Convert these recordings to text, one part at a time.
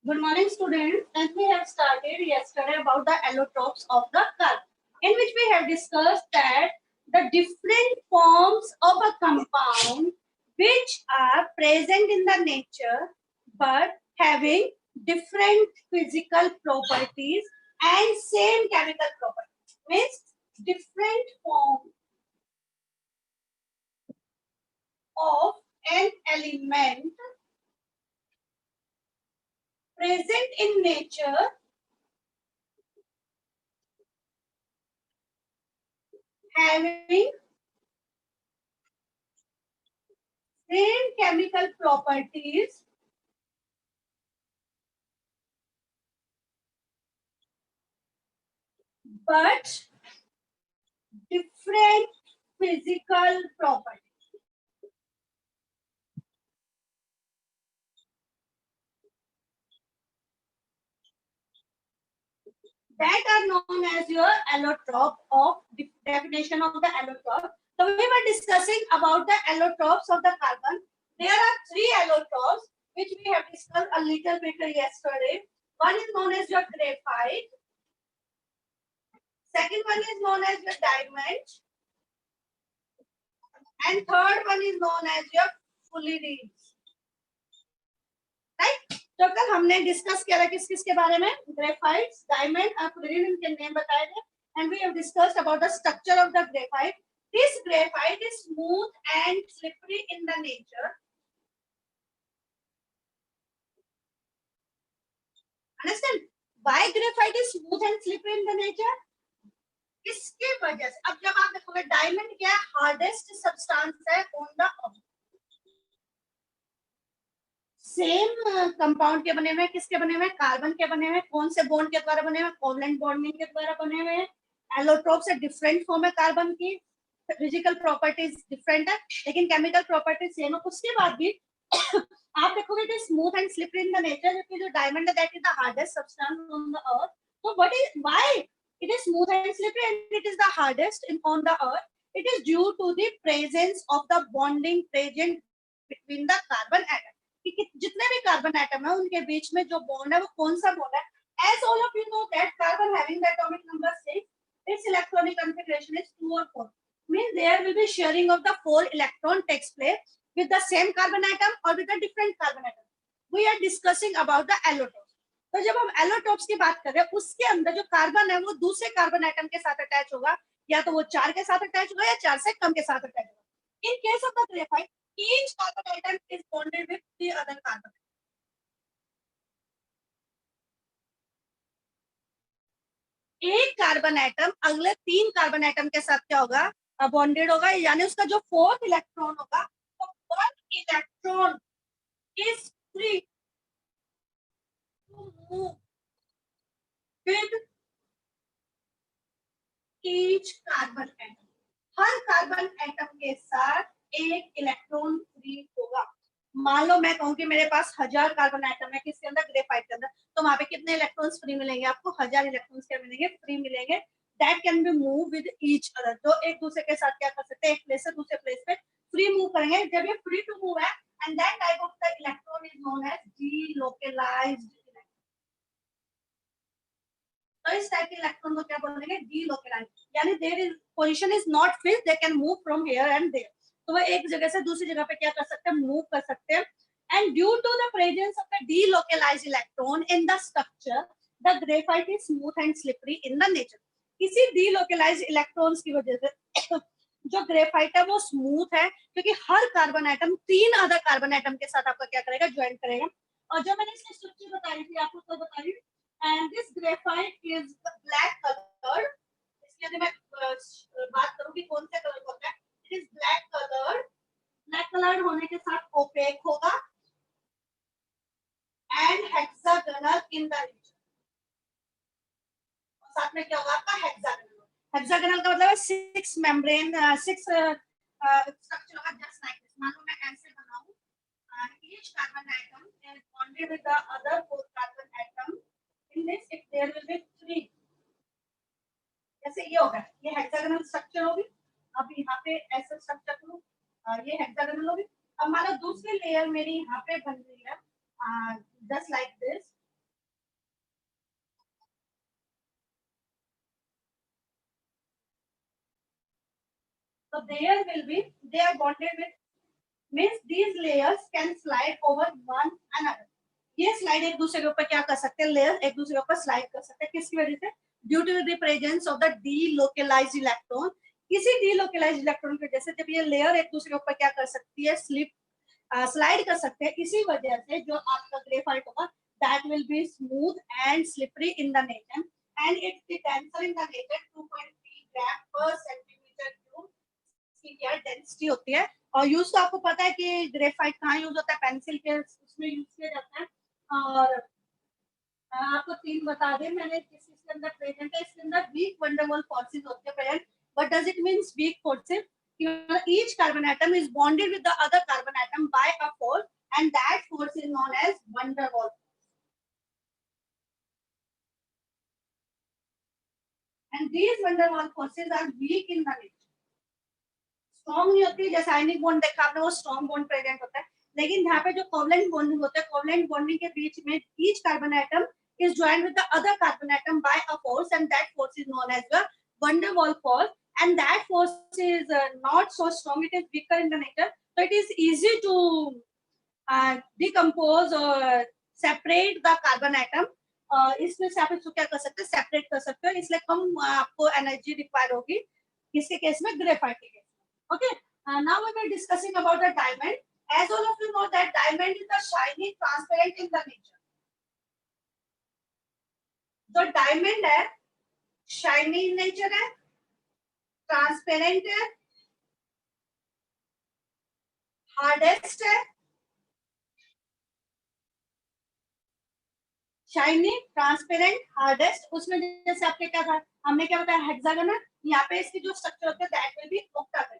Good morning, students. As we have started yesterday about the allotropes of the carbon, in which we have discussed that the different forms of a compound which are present in the nature but having different physical properties and same chemical properties means different form of an element present in nature having same chemical properties but different physical properties. That are known as your allotrope of the definition of the allotrope. So we were discussing about the allotropes of the carbon. There are three allotropes which we have discussed a little bit yesterday. One is known as your graphite. Second one is known as your diamond. And third one is known as your fullerene. Right तो कल हमने discuss किया था किस किस के बारे में ग्रेफाइट्स डायमंड और फ्लोरीन के नेम बताए थे and we have discussed about the structure of the graphite this graphite is smooth and slippery in the nature understand why graphite is smooth and slippery in the nature इसके वजह से अब जब आप देखोगे डायमंड क्या हार्डेस्ट सब्सटेंस है on the earth same compound के बने हुए किसके बने हुए कार्बन के बने हुए कौन से बॉन्ड के द्वारा बने हुए कोवलेंट बॉन्डिंग के द्वारा बने हुए हैं एलोट्रोप से डिफरेंट फॉर्म है कार्बन की फिजिकल प्रॉपर्टीज डिफरेंट है लेकिन केमिकल प्रॉपर्टीज सेम है उसके बाद भी आप देखोगे it is smooth and slippery in the nature जबकि जो डायमंड है that is the hardest substance on the earth so what is why it is smooth and slippery and it is the hardest on the earth it is due to the presence of the bonding present between the carbon atom कि जितने भी carbon atom है उनके बीच में जो bond है वो कौन सा बॉन्ड है as all of you know that carbon having the atomic number 6 its electronic configuration is 2 or 4 means there will be sharing of the 4 electron takes place with the same carbon atom or with a different carbon atom we are discussing about the allotropes तो जब हम एलोटॉप्स की बात कर रहे हैं उसके अंदर जो कार्बन है वो दूसरे कार्बन एटम के साथ अटैच होगा या तो वो 4 के साथ अटैच होगा या 4 से कम के साथ अटैच होगा in case of the graphite each carbon atom is bonded with the other carbon. एक कार्बन एटम अगले 3 कार्बन एटम के साथ क्या होगा बॉन्डेड होगा यानी उसका जो 4th इलेक्ट्रॉन होगा तो 1 electron is free to move with each carbon atom हर कार्बन एटम के साथ एक इलेक्ट्रॉन फ्री होगा मान लो मैं कहूं कि मेरे पास 1000 कार्बन एटम है किसके अंदर ग्रेफाइट के अंदर तो वहां पे कितने इलेक्ट्रॉन्स फ्री मिलेंगे आपको 1000 इलेक्ट्रॉन्स क्या मिलेंगे फ्री मिलेंगे that can be move with each other तो एक दूसरे के साथ क्या कर सकते हैं एक प्लेस से दूसरे प्लेस पे फ्री मूव करेंगे जब ये फ्री टू मूव है and that type of the electron is known as delocalized तो इस टाइप के इलेक्ट्रॉन को क्या बोलेंगे डीलोकलाइज्ड यानी there is position is not fixed they can move from here and there तो वो एक जगह से दूसरी जगह पे क्या कर सकते हैं मूव कर सकते हैं and due to the presence of a delocalized electron in the structure the graphite is smooth and slippery in the nature इसी delocalized electrons की वजह से जो ग्रेफाइट है वो स्मूथ है क्योंकि हर carbon atom 3 other carbon atom के साथ आपका क्या करेगा ज्वाइन करेगा और जो मैंने इसकी स्ट्रक्चर बताई थी आपको तो बताई and this graphite is black colour इसके लिए मैं बात करूं कि कौन से कलर होता है इट इज ब्लैक कलर होने के साथ ओपेक होगा and hexagonal in the region साथ में क्या होगा आपका हेक्सागोनल का मतलब है 6 मेम्ब्रेन 6 स्ट्रक्चर होगा जस्ट लाइक दिस मान लो मैं ऐसे बनाऊं each carbon atom is bonded with the other 4 carbon atom in this if there will be 3 जैसे ये होगा ये हेक्सागोनल स्ट्रक्चर होगी अब यहाँ पे ऐसा स्ट्रक्चर करूं ये हेक्सागोनल होगी अब मान लो दूसरी लेयर मेरी यहाँ पे बन रही है just like this So they are bonded with, means these layers can slide over one another. ये स्लाइड एक दूसरे के ऊपर क्या कर सकते हैं, लेयर एक दूसरे के ऊपर स्लाइड कर सकते हैं, किसकी वजह से, due to the presence of the delocalized electron. किसी डीलोकलाइज्ड इलेक्ट्रॉन की वजह से जब ये लेयर एक दूसरे के ऊपर क्या कर सकती है, स्लाइड कर सकते हैं, इसी वजह से जो आपका ग्रेफाइट होगा that will be smooth and slippery in the nature and its the tensor in the nature 2.3 gram per centimeter cube की क्या डेंसिटी होती है। और यूज तो आपको पता है कि ग्रेफाइट कहाँ यूज होता है, पेंसिल के उसमें यूज किया जाता है। और आपको तीन बता दें मैंने किस इसके अंदर प्रेजेंट है, इसके अंदर वीक वंडरवॉल फोर्सेस होते हैं present. What does it means weak forces? Each carbon atom is bonded with the other carbon atom by a force and that force is known as van der Waals. And these van der Waals forces are weak in the nature. Strong नहीं होती, जैसे ionic bond देखा आपने वो strong bond present होता है, लेकिन यहाँ पे जो कोवलेंट बॉन्डिंग होता है, कोवलेंट बॉन्डिंग के बीच में each carbon atom is joined with the other carbon atom by a force and that force is known as the van der Waals force and that force is not so strong, it is weaker in the nature, so it is easy to decompose or separate the carbon atom. इसमें से आप इसको क्या कर सकते हैं, separate कर सकते हो, इसलिए कम आपको एनर्जी रिक्वायर होगी किसके केस में, ग्रेफाइट के केस में। Okay, now we will discussing about the diamond. As all of you know that diamond is the shiny transparent in the nature. जो डायमंड है शाइनी इन नेचर है, transparent है, hardest है, shiny transparent hardest. उसमें जैसे आपके क्या था, हमने क्या बताया, हेक्सागोनल, यहाँ पे इसकी जो स्ट्रक्चर होता है दैट विल बी ऑक्टागोनल,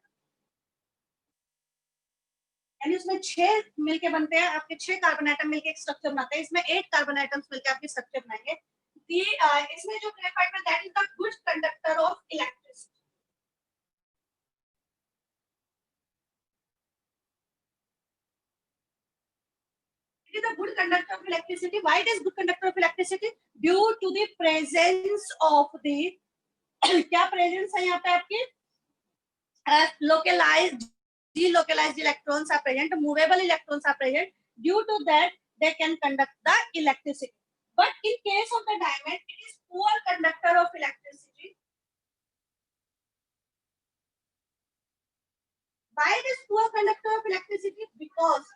यानी उसमें 6 मिलके बनते हैं, आपके 6 कार्बन एटम मिलके एक स्ट्रक्चर बनाते हैं, इसमें 8 कार्बन एटम्स मिलके आपके स्ट्रक्चर बनाएंगे। इसमें जो ग्रेफाइट है that is the good conductor of electricity. It is a good conductor of electricity. Why it is good conductor of electricity? Due to the presence of the क्या presence है यहाँ पे आपकी, localized delocalized electrons are present, movable electrons are present, due to that they can conduct the electricity. But in case of the diamond it is poor conductor of electricity. Why it is poor conductor of electricity? Because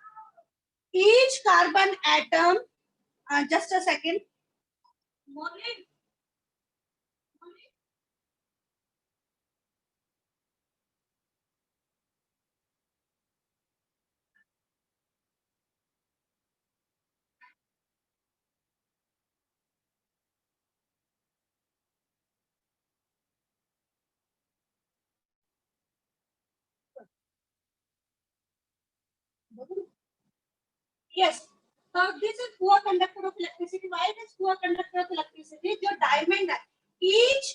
each carbon atom, just a second, yes. So this is poor conductor of electricity. Why it is poor conductor of electricity? जो diamond है, each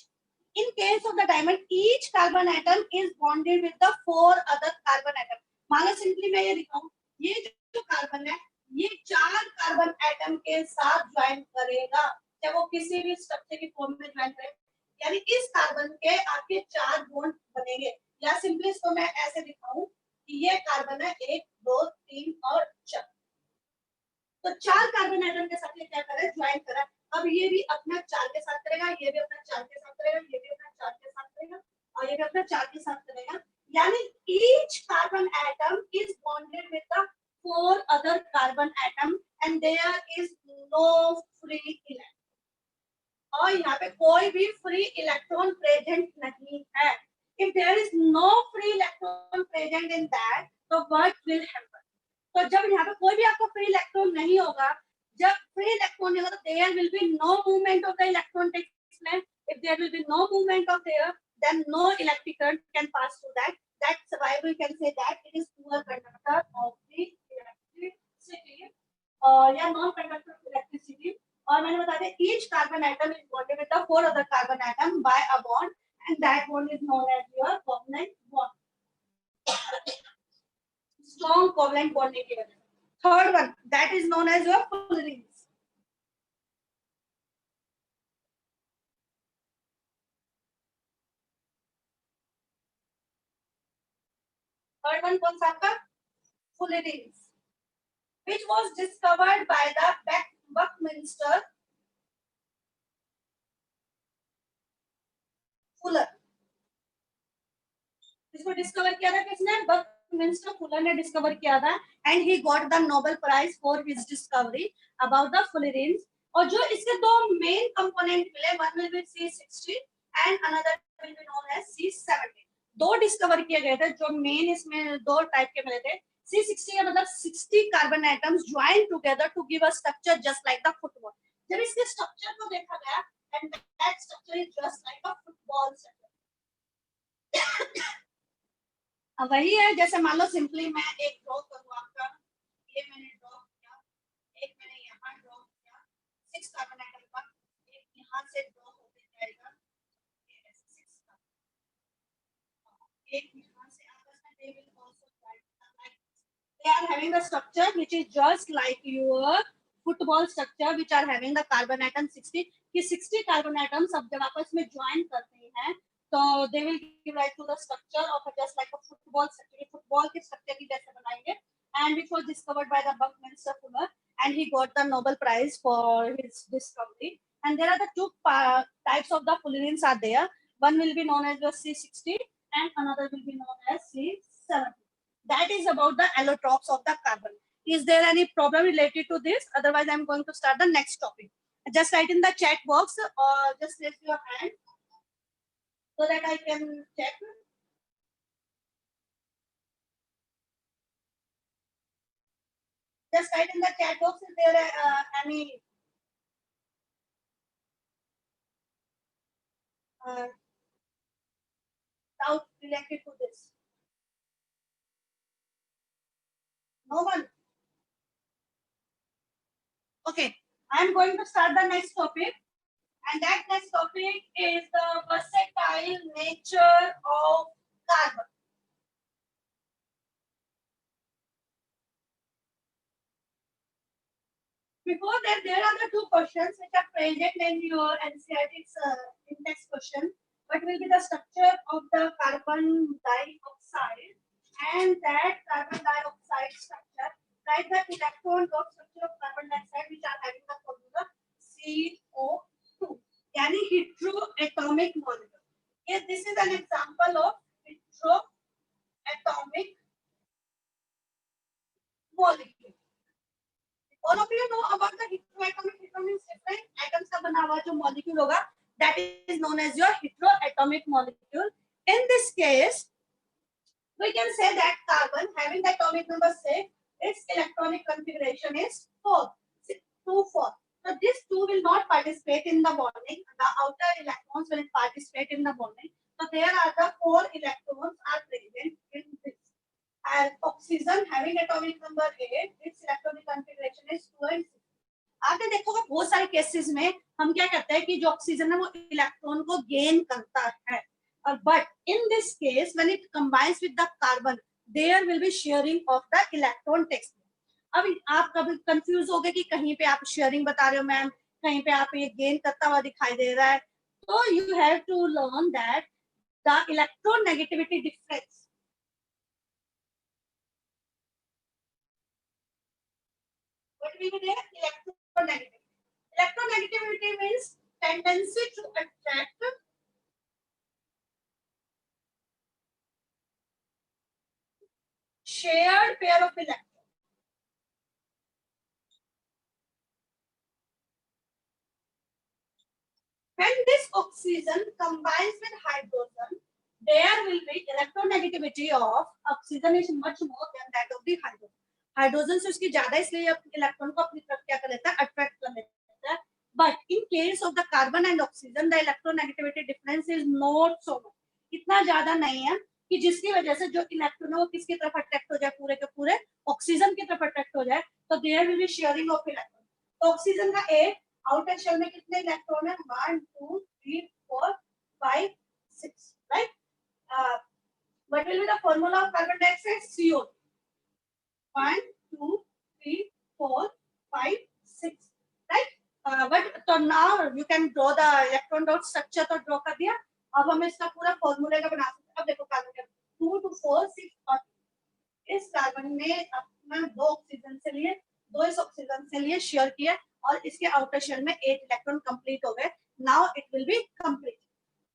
in case of the diamond, each carbon atom is bonded with the 4 other carbon atom. मान लो simply मैं ये दिखाऊं, ये जो carbon है ये 4 कार्बन एटम के साथ ज्वाइन करेगा, चाहे वो किसी भी स्ट्रक्चर की फॉर्म में ज्वाइन करे, यानी इस कार्बन के आपके 4 बॉन्ड बनेंगे। या सिंपली इसको मैं ऐसे दिखाऊं कि ये कार्बन है 1 2 3 और 4, तो 4 कार्बन आइटम के साथ ये क्या करे, ज्वाइन करा। अब ये भी अपना 4 के साथ करेगा, ये भी अपना 4 के साथ करेगा, ये भी अपना 4 के साथ करेगा और ये भी अपना 4 के साथ करेगा, यानी each carbon atom is bonded with the 4 other carbon atom and there is no free electron. और यहाँ पे कोई भी फ्री इलेक्ट्रॉन प्रेजेंट नहीं है। If there is no free electron present in that, so what will happen? तो जब यहाँ पे कोई भी आपको फ्री इलेक्ट्रॉन नहीं होगा, जब फ्री इलेक्ट्रॉन नहीं होगा, there will be no movement of the electron takes place. If there will be no movement of there, then no electric current can pass through that. That's why we can say that it is poor conductor of the electricity or yeah non-conductor of electricity. और मैंने बता दिया each carbon atom is bonded with the 4 other carbon atom by a bond and that bond is known as your covalent bond. Strong covalent bonding की वजह से। Third one that is known as your fullerenes. Third one कौन सा आपका? Fullerenes, which was discovered by the Buckminster Fuller. इसको discover किया था किसने? बकमिंस्टर फुलर ने डिस्कवर किया था, and he got the Nobel prize for his discovery about the fullerenes. और जो इसके दो मेन कंपोनेंट मिले, one will be C60 and another will be known as C70. दो डिस्कवर किए गए थे जो मेन इसमें दो टाइप के मिले थे. C60 का मतलब 60 carbon atoms join together to give a structure just like the football. जब इसके स्ट्रक्चर को देखा गया, and that structure is just like a football structure. अब वही है, जैसे मान लो सिंपली मैं एक ड्रॉ करूँ आपका, ये मैंने ड्रॉ किया, एक मैंने यहाँ ड्रॉ किया, 6 कार्बन एटम का, एक यहाँ से ड्रॉ होके जाएगा, ये ऐसे 6 का, एक यहाँ से आपस में they will also join like they are having the structure which is just like your football structure which are having the carbon atom 60. कि 60 कार्बन एटम्स अब जब आपस में ज्वाइन करते हैं तो they will give rise to the structure of just like a football structure. Football के structure की जैसे बनाएंगे, and which was discovered by the Buckminster Fuller, and he got the Nobel Prize for his discovery. And there are the two types of the fullerenes are there. One will be known as the C60 and another will be known as C70. That is about the allotropes of the carbon. Is there any problem related to this? Otherwise, I'm going to start the next topic. Just write in the chat box or just raise your hand so that I can check. Just write in the chat box if there are any doubt related to this. No one? Okay, I'm going to start the next topic. And that next topic is the versatile nature of carbon. Before that, there are the two questions which are present in your NCERT index question. What will be the structure of the carbon dioxide? And that carbon dioxide structure, write the electron drop structure of carbon dioxide which are having the formula CO2. यानी heteroatomic molecule. Yes, this is an example of heteroatomic molecule. All of you know about the heteroatomic. Hetero means different atoms का बना हुआ जो molecule होगा, that is known as your heteroatomic molecule. In this case, we can say that carbon having the atomic number 6, its electronic configuration is 4, 2, 4. So this 2 will not participate in the bonding. The outer electrons will participate in the bonding. So there are the 4 electrons are present in this. And oxygen having atomic number 8, its electronic configuration is 2 and 6. आपने देखोगे बहुत सारे cases में हम क्या करते हैं कि जो ऑक्सीजन है वो इलेक्ट्रॉन को गेन करता है, but in this case when it combines with the carbon there will be sharing of the electron text. अब आप कभी कंफ्यूज हो गए कि कहीं पे आप शेयरिंग बता रहे हो मैम, कहीं पे आप ये गेन करता हुआ दिखाई दे रहा है, तो you have to learn that the electronegativity difference. What will be there? Electronegativity. Electronegativity means tendency to attract shared pair of electrons. When this oxygen combines with hydrogen, there will be electronegativity of oxygen is much more than that of the hydrogen. Hydrogen से उसकी ज्यादा, इसलिए electron को अपनी तरफ क्या कर लेता है, अट्रैक्ट कर लेता है. But in case of the carbon and oxygen the electronegativity difference is not so much, इतना ज्यादा नहीं है कि जिसकी वजह से जो इलेक्ट्रॉन है वो किसकी तरफ अट्रैक्ट हो जाए, पूरे के पूरे ऑक्सीजन की तरफ अट्रैक्ट हो जाए. तो there will be sharing of electron. तो ऑक्सीजन का एक आउटर शेल में कितने इलेक्ट्रॉन है, 1 2 3 4 5 6, right. What will be the formula of carbon dioxide? CO2. 1 2 3 4 5 6, right. But so now you can draw the electron dot structure. तो draw कर दिया. अब हम इसका पूरा फॉर्मूले का बना सकते हैं. अब देखो कार्बन 2 to 4 6 और इस कार्बन ने अपना 2 ऑक्सीजन से लिए, 2 इस ऑक्सीजन से लिए, शेयर किया और इसके आउटर शेल में 8 इलेक्ट्रॉन कंप्लीट हो गए. Now it will be complete.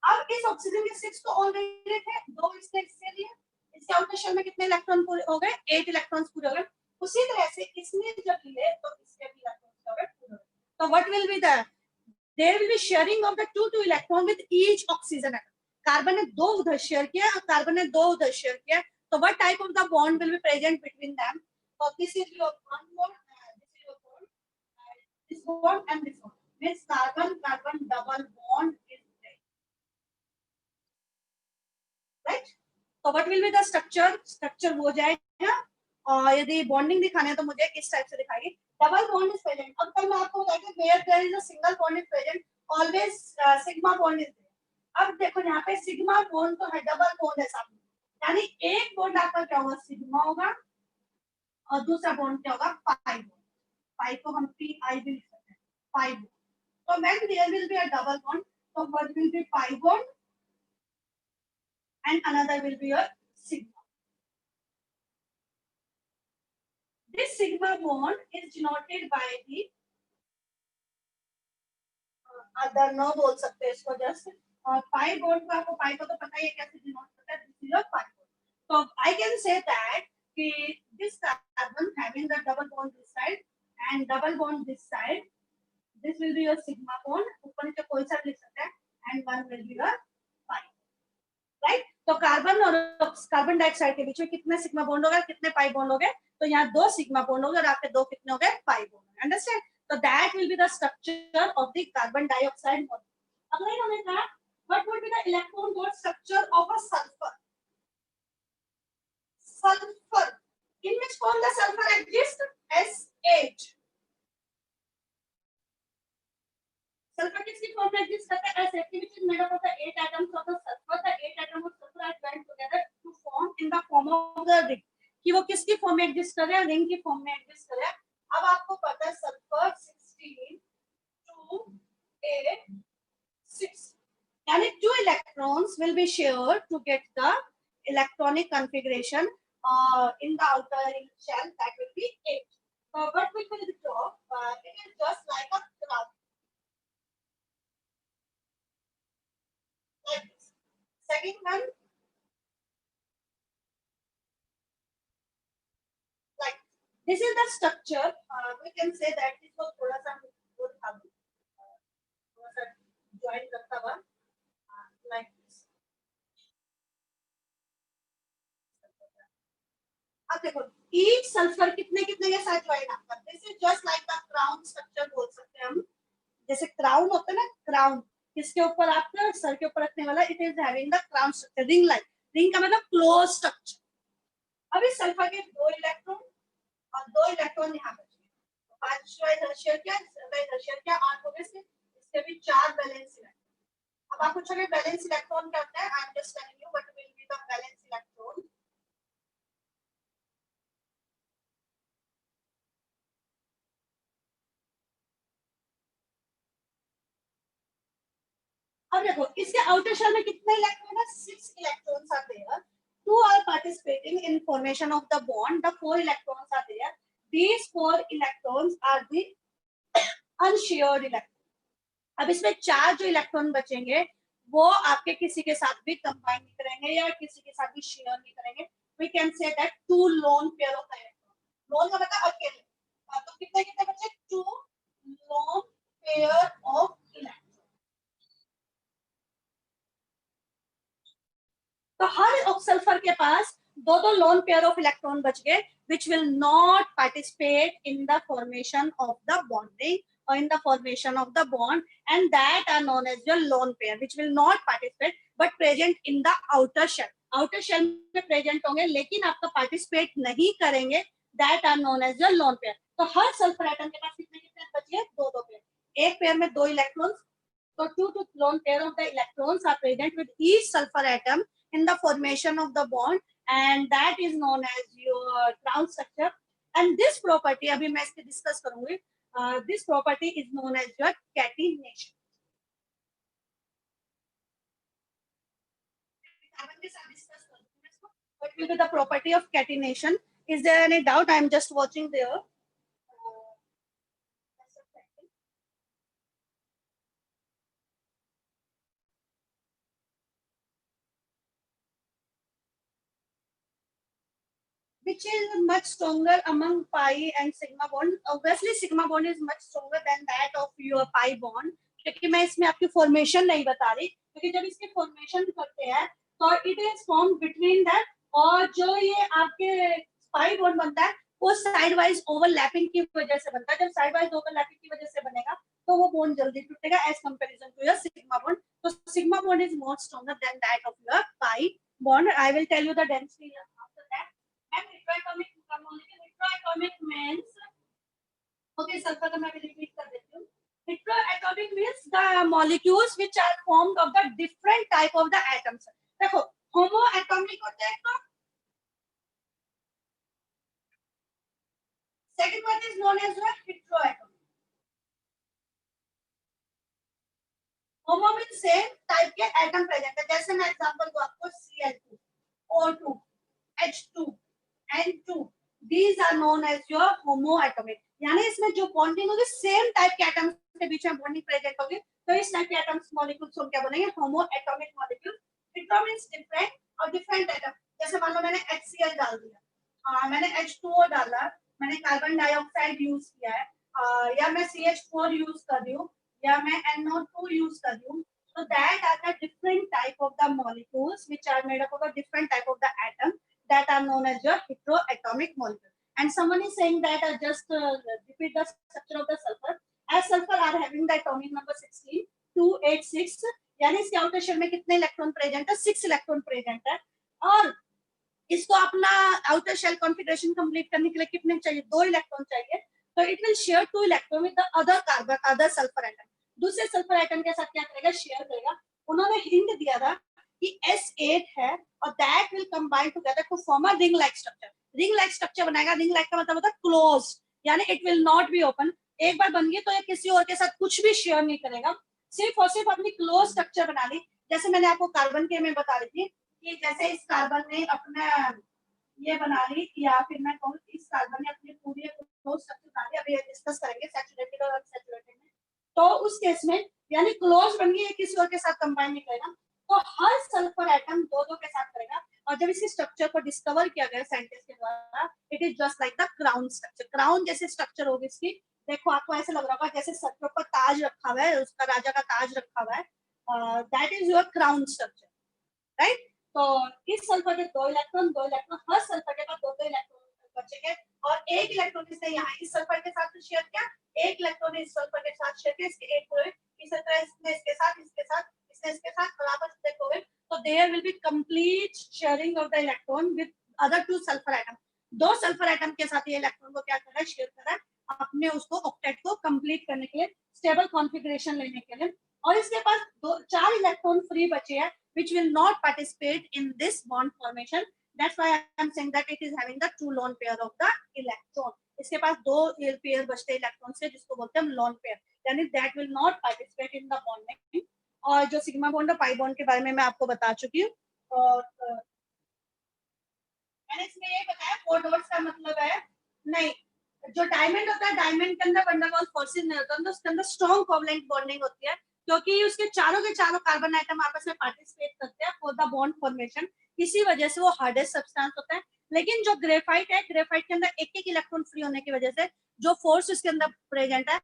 अब इस ऑक्सीजन के 6 तो ऑलरेडी थे, 2 इससे लिए, इसके आउटर शेल में कितने इलेक्ट्रॉन पूरे हो गए? 8 इलेक्ट्रॉन्स पूरे हो गए. उसी तरह से इसने जब लिए तो इसके भी इलेक्ट्रॉन्स पूरे हो गए. तो what will be the there will be sharing of the two electron with each oxygen atom. Carbon ने 2 उधर शेयर किया और कार्बन ने 2 उधर शेयर किया. तो what type of the bond will be present between them? So this is your one bond, this is your bond, this bond and this bond. Means carbon carbon double bond is there, right? So what will be the structure? Structure हो जाएगा. और यदि bonding दिखाने है तो मुझे इस type से दिखाइए. Double bond is present. अब कल मैं आपको बताया कि where there is a single bond is present always sigma bond is there. अब देखो यहाँ पे सिग्मा बॉन्ड तो है, डबल बॉन्ड है सामने, यानी एक बॉन्ड आपका क्या होगा? सिग्मा होगा और दूसरा बॉन्ड क्या होगा? Pi bond. पाई को हम पी आई भी लिख सकते हैं, पाई बॉन्ड. तो when there will be a double bond, तो what will be pi bond and another will be your sigma. This sigma bond is denoted by the other no बोल सकते हैं इसको just. और pi bond को आपको pi को तो पता ही है कैसे denote करता है. This is your pi bond. So I can say that कि this carbon having the double bond this side and double bond this side, this will be your sigma bond. ऊपर नीचे कोई सा लिख सकते हैं and one will be your pi. Right. तो carbon और कार्बन डाइऑक्साइड के बीच में कितने सिग्मा बॉन्ड हो गए, कितने पाई बॉन्ड हो गए? तो यहाँ 2 सिग्मा बॉन्ड हो गए और आपके 2 कितने हो गए? Pi bond. अंडरस्टैंड? तो that will be the structure of the carbon dioxide molecule. अगला इन्होंने कहा what would be the electron bond structure of a sulphur. Sulphur in which form the sulphur exist? S8. Sulfur किसकी form में exist करता है? S8, which is made up of the 8 atoms of the sulfur. The 8 atoms of sulfur are joined together to form in the form of the ring. कि वो किसकी form में exist कर रहा है? रिंग की फॉर्म में एग्जिस्ट कर रहा है. अब आपको पता है सल्फर 16 2 8 6, यानी 2 electrons will be shared to get the electronic configuration in the outer ring shell. That will be 8. So what will be the top? It is just like a cloud. Like this. Second one, like this is the structure. We can say that this was थोड़ा सा वो था, थोड़ा सा join करता हुआ like this. अब देखो each sulfur कितने कितने के साथ join आपका. This is just like the crown structure बोल सकते हैं हम. जैसे crown होता है ना, crown किसके ऊपर आपका सर के ऊपर रखने वाला. It is having the crown structure, ring like. Ring का मतलब close structure. अब इस सल्फर के 2 इलेक्ट्रॉन और 2 इलेक्ट्रॉन यहाँ पर 5 इधर शेयर किया, इधर शेयर किया, 8 हो गए. इसके भी 4 बैलेंस इलेक्ट्रॉन. अब आप पूछोगे बैलेंस इलेक्ट्रॉन क्या होता है? I am just telling you what will be the balance electron. अब देखो इसके आउटर शेल में कितने इलेक्ट्रॉन है? 6 electrons are there. 2 are participating in formation of the bond. The 4 electrons are there. These 4 electrons are the unshared electrons. अब इसमें 4 जो electron बचेंगे वो आपके किसी के साथ भी कंबाइन नहीं करेंगे या किसी के साथ भी शेयर नहीं करेंगे. We can say that 2 lone pair of electrons. Lone का मतलब अकेले. तो कितने कितने बचे? 2 lone pair of electrons. तो हर सल्फर के पास 2 लोन पेयर ऑफ इलेक्ट्रॉन बच गए which will not participate in the formation of the bonding or in the formation of the bond, and that are known as your lone pair which will not participate but present in the outer shell. outer shell में present होंगे लेकिन आपका participate नहीं करेंगे. that are known as your lone pair. तो हर sulphur atom के पास कितने कितने बचे हैं? 2 पेयर. एक पेयर में 2 इलेक्ट्रॉन्स. तो 2 lone pair of the electrons are present with each sulfur atom in the formation of the bond, and that is known as your crown structure. And this property अभी मैं इसके discuss करूंगी. This property is known as your catenation. Carbon के साथ discuss करूंगी इसको. What will be the property of catenation? Is there any doubt? I am just watching there. Which is much stronger among pi and sigma bond? Obviously, sigma bond is much stronger than that of your pi bond. क्योंकि मैं इसमें आपकी formation नहीं बता रही, क्योंकि जब इसके फॉर्मेशन करते हैं तो it is form between that, और जो ये आपके पाई बॉन्ड बनता है वो साइड वाइज ओवरलैपिंग की वजह से बनता है। जब साइड वाइज ओवरलैपिंग की वजह से बनेगा तो वो बॉन्ड जल्दी टूटेगा as comparison to your sigma bond. तो sigma bond is more stronger than that of your pi bond. I will tell you the density after that. And heteroatomic means, okay, sulfur का मैं repeat कर देती हूँ। Heteroatomic means the molecules which are formed of the different type of the atoms. देखो homoatomic होते हैं तो second one is known as what? Heteroatomic. Homo means same type के atom present है। जैसे मैं example दूँ आपको Cl2, O2, H2, N2. These are known as your homoatomic. यानी इसमें जो बॉन्डिंग होगी सेम टाइप के एटम्स के बीच में बॉन्डिंग प्रेजेंट होगी, तो इस टाइप के एटम्स मॉलिक्यूल्स हम क्या बनेंगे? होमोएटॉमिक मॉलिक्यूल। हेटेरो मींस डिफरेंट और डिफरेंट एटम। जैसे मान लो मैंने HCl डाल दिया, मैंने H2O डाला, मैंने कार्बन डाइऑक्साइड यूज किया है, या मैं CH4 यूज कर रही हूँ, या मैं NO2 यूज कर रही हूँ, so that are the different type of the molecules which are made up of a different type of the atom that are known as your heteroatomic molecule. And someone is saying that just repeat the structure of the sulfur. As sulfur are having the atomic number 16, 286, यानी इसके outer shell में कितने electron present है? 6 electron present है। और इसको अपना outer shell configuration complete करने के लिए कितने चाहिए? 2 इलेक्ट्रॉन चाहिए। तो it will share 2 electron with the other carbon, other sulphur atom. दूसरे सल्फर एटम के साथ क्या करेगा? शेयर करेगा। उन्होंने हिंट दिया था कि S8 है और that will combine together to form a ring like structure. Ring like structure बनाएगा। रिंग लाइक का मतलब होता है क्लोज, यानी it will not be open. एक बार बन गई तो ये किसी और के साथ कुछ भी शेयर नहीं करेगा, सिर्फ और सिर्फ अपनी क्लोज स्ट्रक्चर बना ली। जैसे मैंने आपको कार्बन के में बता रही थी कि जैसे इस कार्बन ने अपना ये बना ली, या फिर मैं कहूँ इस कार्बन ने अपनी पूरी क्लोज स्ट्रक्चर बना ली। अभी डिस्कस करेंगे सैचुरेटेड और अनसैचुरेटेड में। तो उस केस में यानी क्लोज बन गई, किसी और के साथ कंबाइन नहीं करेगा, तो हर सल्फर एटम दो दो के साथ करेगा। और जब इसी स्ट्रक्चर को डिस्कवर किया गया साइंटिस्ट के द्वारा, it is just like the crown structure. Crown जैसे स्ट्रक्चर होगी इसकी। देखो आपको ऐसे लग रहा होगा जैसे सर के ऊपर ताज रखा हुआ है, उसका राजा का ताज रखा हुआ है। That is your crown structure, right. तो इस सल्फर के दो इलेक्ट्रॉन हर सल्फर के पास दो इलेक्ट्रॉन बचेंगे, और एक इलेक्ट्रॉन इसने यहाँ इस सल्फर के साथ शेयर किया, एक इलेक्ट्रॉन इस सल्फर के साथ शेयर किया, इसके एक हुए, इस तरह इसने इसके साथ, इसके साथ, इसने इसके साथ, और आपस में देखोगे तो there will be complete sharing of the electron with other two sulphur atom. दो सल्फर एटम के साथ ये इलेक्ट्रॉन को क्या कर रहा है? शेयर कर रहा है अपने उसको ऑक्टेट को कंप्लीट करने के लिए, स्टेबल कॉन्फ़िगरेशन लेने के लिए। और इसके पास दो चार इलेक्ट्रॉन फ्री बचे हैं which will not participate in this bond formation. That's why I am saying that it is having the two lone pair of the electron. इसके पास दो पेयर बचते इलेक्ट्रॉन से, जिसको बोलते हैं lone pair, यानी that will not participate in the bonding. और जो सिग्मा बॉन्ड और पाई बॉन्ड के बारे में मैं आपको बता चुकी हूँ। और मैंने इसमें ये बताया फोर डॉट्स का मतलब है नहीं, जो डायमंड होता है डायमंड के अंदर वंडर वॉल फोर्सेस नहीं होता, तो उसके अंदर स्ट्रॉन्ग कोवलेंट बॉन्डिंग होती है, क्योंकि उसके चारों के चारों कार्बन आइटम आपस में पार्टिसिपेट करते हैं फॉर द बॉन्ड फॉर्मेशन। इसी वजह से वो हार्डेस्ट सब्सटेंस होता है। लेकिन जो ग्रेफाइट है, ग्रेफाइट के अंदर एक एक इलेक्ट्रॉन फ्री होने की वजह से जो फोर्स उसके अंदर प्रेजेंट है,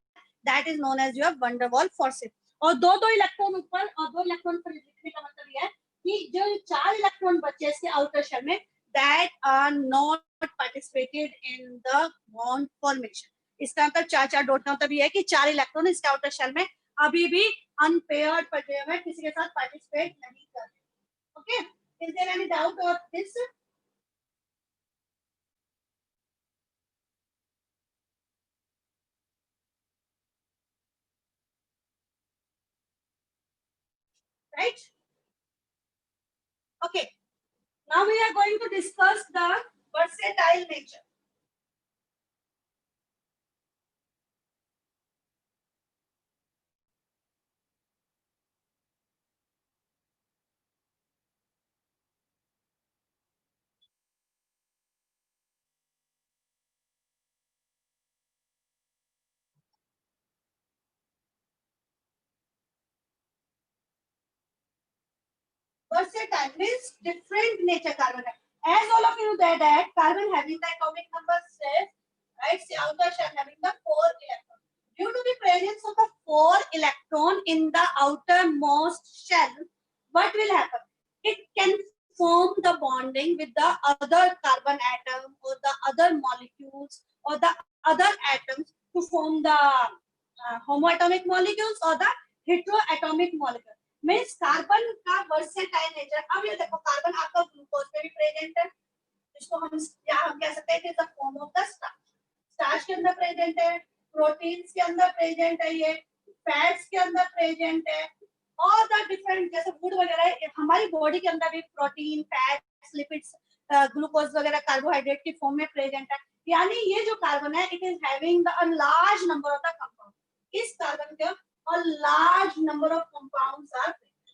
that is known as your van der Waals forces. और दो दो इलेक्ट्रॉन ऊपर और दो इलेक्ट्रॉन पर लिखने का मतलब यह है कि जो चार इलेक्ट्रॉन बचे इसके आउटर शेल में, that are not participated in the bond formation. इसका मतलब चार चार डॉट का मतलब ये है कि चार इलेक्ट्रॉन इसके आउटर शेल में अभी भी अनपेयर्ड पड़े हुए, किसी के साथ पार्टिसिपेट नहीं कर रहे। Okay, is there any doubt of this? Right, okay. Now we are going to discuss the versatile nature. time means different nature carbon है. As all of you know that carbon having the atomic number 6, right? See outer shell having the 4 electron. Due to the presence of the 4 electron in the outermost shell, what will happen? It can form the bonding with the other carbon atom or the other molecules or the other atoms to form the homoatomic molecules or the heteroatomic molecule. Means carbon का versatile nature. अब ये देखो carbon आपका glucose में भी present है, इसको हम या हम कह सकते हैं कि the form of the starch. Starch के अंदर प्रेजेंट है, प्रोटीन्स के अंदर प्रेजेंट है, ये फैट्स के अंदर प्रेजेंट है, और द डिफरेंट जैसे फूड वगैरह हमारी बॉडी के अंदर भी प्रोटीन, फैट्स, लिपिड्स, ग्लूकोज वगैरह कार्बोहाइड्रेट की फॉर्म में प्रेजेंट है. यानी ये जो कार्बन है it is having the large number of the compound. इस कार्बन के a large number of compounds are present.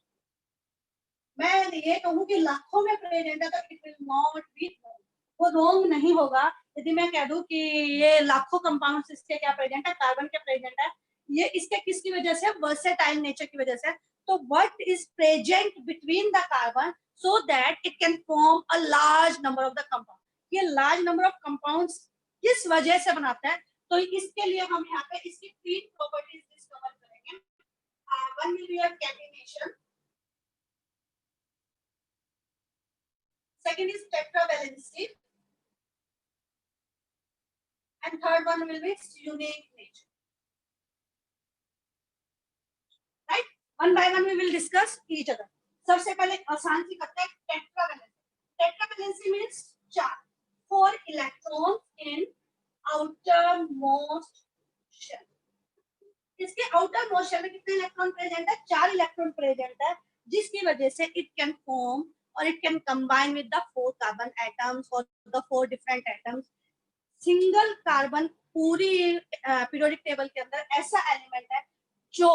मैं ये कहूँ कि लाखों में प्रेजेंट है तो it will not be wrong. वो wrong नहीं होगा यदि मैं कह दूँ कि ये लाखों कंपाउंड्स इसके क्या प्रेजेंट है, कार्बन के प्रेजेंट है. ये इसके किसकी वजह से, वर्सेटाइल नेचर की वजह से. तो what is present between the carbon so that it can form a large number of the compounds. ये large number of compounds किस वजह से बनाता है, तो इसके लिए हम यहाँ पे इसकी 3 प्रॉपर्टीज डिस्कवर करेंगे. One will be a catenation, second is tetravalency, and third one will be unique nature. Right? One by one we will discuss each other. सबसे पहले आसान सी करते हैं tetravalency. Tetravalency means 4 electrons in outermost shell. इसके outer most shell में कितने electron present है, 4 electron present है, जिसकी वजह से इट कैन फॉर्म और it can combine with the 4 carbon atoms और the 4 different atoms. Single carbon पूरी पीरियोडिक टेबल के अंदर ऐसा एलिमेंट है जो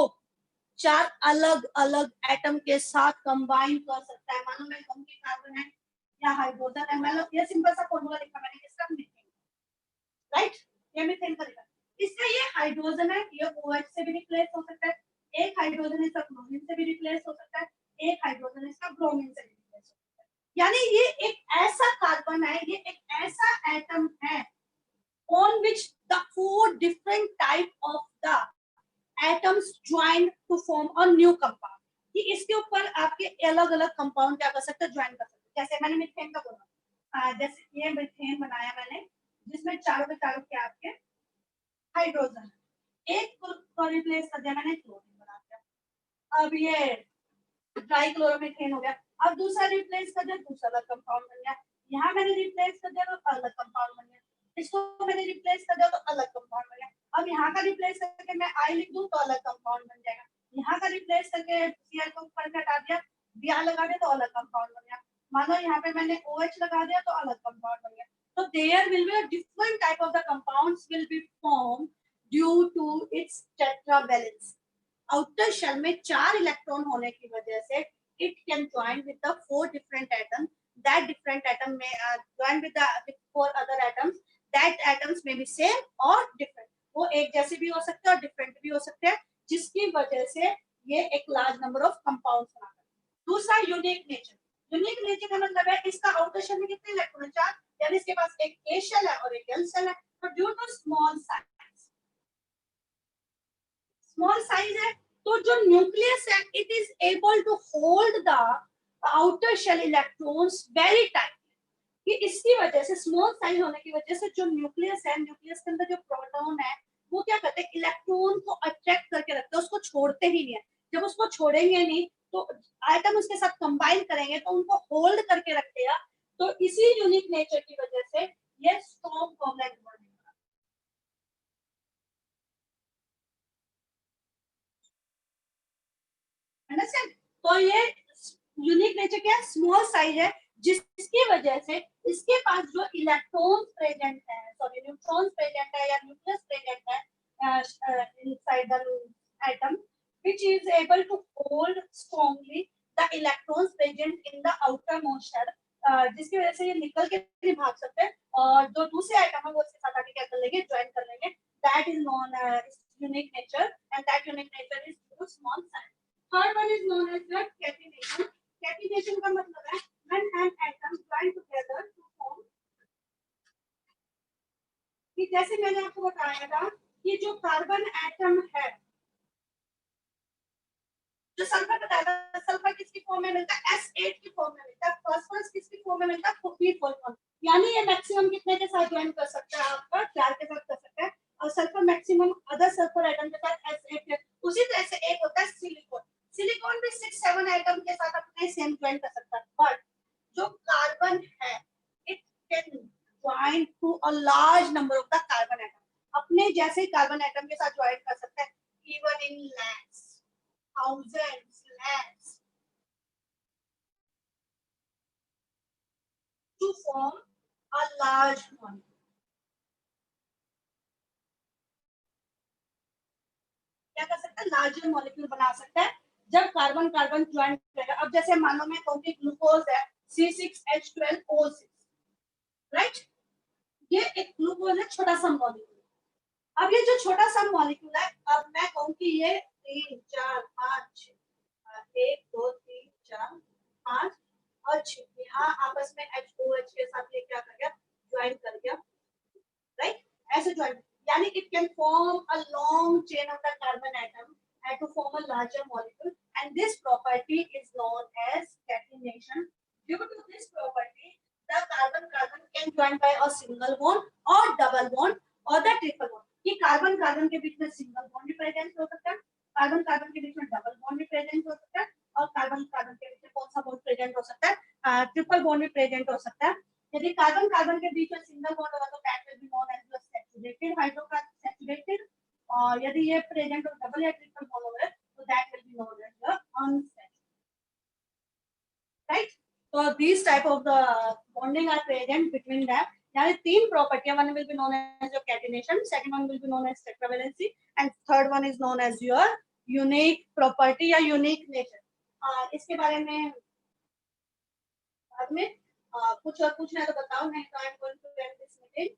4 अलग अलग एटम के साथ कंबाइन कर सकता है. मानो मैं कहूं कि कार्बन है या हाइड्रोजन है, मान लो ये सिंपल सा फॉर्मूला लिखा मैंने, इसका मीथेन, राइट? ये मीथेन का लिखा. इसका ये हाइड्रोजन है, ये OH से भी रिप्लेस हो सकता है, एक हाइड्रोजन इसका क्लोरीन से भी रिप्लेस हो सकता है, एक हाइड्रोजन इसका ब्रोमीन से भी रिप्लेस हो सकता है. यानी ये एक ऐसा कार्बन है, ये एक ऐसा एटम है on which the 4 different type of the atoms join to form a new compound. कि इसके ऊपर आपके अलग अलग कंपाउंड क्या कर सकते हैं, ज्वाइन कर सकते हैं. जैसे मैंने मीथेन का बोला, जैसे ये मीथेन बनाया मैंने जिसमें चारों के चारों के आपके हाइड्रोजन, एक को रिप्लेस कर दिया मैंने, क्लोरीन बना दिया. अब ये ट्राई क्लोरोमीथेन हो गया. अब दूसरा रिप्लेस कर दिया, दूसरा अलग कंपाउंड बन गया. यहाँ मैंने रिप्लेस कर दिया तो अलग कंपाउंड बन गया. इसको मैंने रिप्लेस कर दिया तो अलग कंपाउंड बन गया. अब यहाँ का रिप्लेस करके मैं आई लिख दूं तो अलग कंपाउंड बन जाएगा. यहाँ का रिप्लेस करके Cl को ऊपर हटा दिया, Br लगा दिया तो अलग कंपाउंड बन गया. मानो यहाँ पे मैंने OH लगा दिया तो अलग कंपाउंड बन गया. So there will be a different type of the compounds will be formed due to its tetravalence. Outer shell में 4 इलेक्ट्रॉन होने की वजह से it can join with the 4 different atoms. That different atom may join with the 4 other atoms. That atoms may be same or different. वो एक जैसे भी हो सकते हैं और different भी हो सकते हैं, जिसकी वजह से ये एक large number of compounds बनाता है. दूसरा unique nature. यूनिक नेचर का मतलब है इसका आउटर शेल में कितने इलेक्ट्रॉन है, 4. यानी इसके पास एक A शेल है और एक L शेल है. तो ड्यू टू स्मॉल साइज है तो जो न्यूक्लियस है it is able to hold the outer shell electrons very tightly. कि इसकी वजह से स्मॉल साइज होने की वजह से जो न्यूक्लियस है, न्यूक्लियस के अंदर जो प्रोटॉन है वो क्या करते हैं, इलेक्ट्रॉन को अट्रैक्ट करके रखते हैं, उसको छोड़ते ही नहीं है. जब उसको छोड़ेंगे नहीं तो आइटम उसके साथ कंबाइन करेंगे तो उनको होल्ड करके रखेगा. तो इसी यूनिक नेचर की वजह से ये स्ट्रॉन्ग कोवलेंट बॉन्ड है. अंडरस्टैंड? तो ये यूनिक नेचर क्या है, स्मॉल साइज है, जिसकी वजह से इसके पास जो इलेक्ट्रॉन्स प्रेजेंट है, सॉरी न्यूट्रॉन्स प्रेजेंट है या न्यूक्लियस प्रेजेंट है inside the atom, which is able to hold strongly the electrons present in the outermost shell, जिसकी वजह से ये निकल के नहीं भाग सकते और जो दूसरे आइटम है वो इसके साथ आके क्या कर लेंगे, ज्वाइन कर लेंगे. that is known as unique nature and that unique nature is through small size. Third one is known as the catenation. Catenation का मतलब है when an atom join together to form, कि जैसे मैंने आपको बताया था कि जो कार्बन एटम है, जो सल्फर बताया था, सल्फर किसकी फॉर्म में मिलता है? S8 की फॉर्म में मिलता है। फास्फोरस किसकी फॉर्म में मिलता है? Phosphate form. यानी ये मैक्सिमम कितने के साथ ज्वाइन कर सकता है? आपका 4 के साथ कर सकता है। और sulphur maximum other sulphur atom के साथ S8 है। उसी तरह से एक होता है सिलिकॉन। सिलिकॉन भी 6-7 एटम के साथ अपने सेम ज्वाइन कर सकता है। बट जो कार्बन है, it can join to a large number of the carbon atom. अपने जैसे ही कार्बन एटम के साथ ज्वाइन कर सकता है, even in lakhs, thousands, lakhs, to form a large molecule. क्या कर सकता है? लार्जर मॉलिक्यूल बना सकता है जब कार्बन कार्बन ज्वाइन करेगा। अब जैसे मान लो मैं कहूँ कि ग्लूकोज है C6H12O6, राइट? ये एक ग्लूकोज है, छोटा सा मॉलिक्यूल। अब ये जो छोटा सा मॉलिक्यूल है, अब मैं कहूँ कि ये 3 4 5 1 2 3 4 5 और 6 यहाँ आपस में HOH के साथ ये क्या कर गया? ज्वाइन कर गया, right? As a joint, yani it can form a long chain of the carbon atom and to form a larger molecule, and this property is known as catenation. Due to this property, the carbon carbon can join by a single bond or double bond or the triple bond. कि carbon carbon के बीच में single bond भी present हो सकता है, carbon carbon के बीच में double bond भी प्रेजेंट हो सकता है, और कार्बन कार्बन के बीच में कौन सा बॉन्ड प्रेजेंट हो सकता है? ट्रिपल बॉन्ड भी प्रेजेंट हो सकता है। यदि कार्बन कार्बन के बीच में सिंगल बॉन्ड होगा तो that will be known as the saturated hydrocarbon, saturated. और यदि ये प्रेजेंट हो डबल या ट्रिपल बॉन्ड होगा तो that will be known as the unsaturated, right? So these type of the bonding are present between them. यानी तीन प्रॉपर्टियां, one will be known as your catenation, second one will be known as tetravalency, and third one is known as your unique property या unique nature. इसके बारे में बाद में कुछ और पूछना है तो बताओ, नहीं तो I am going to end this meeting.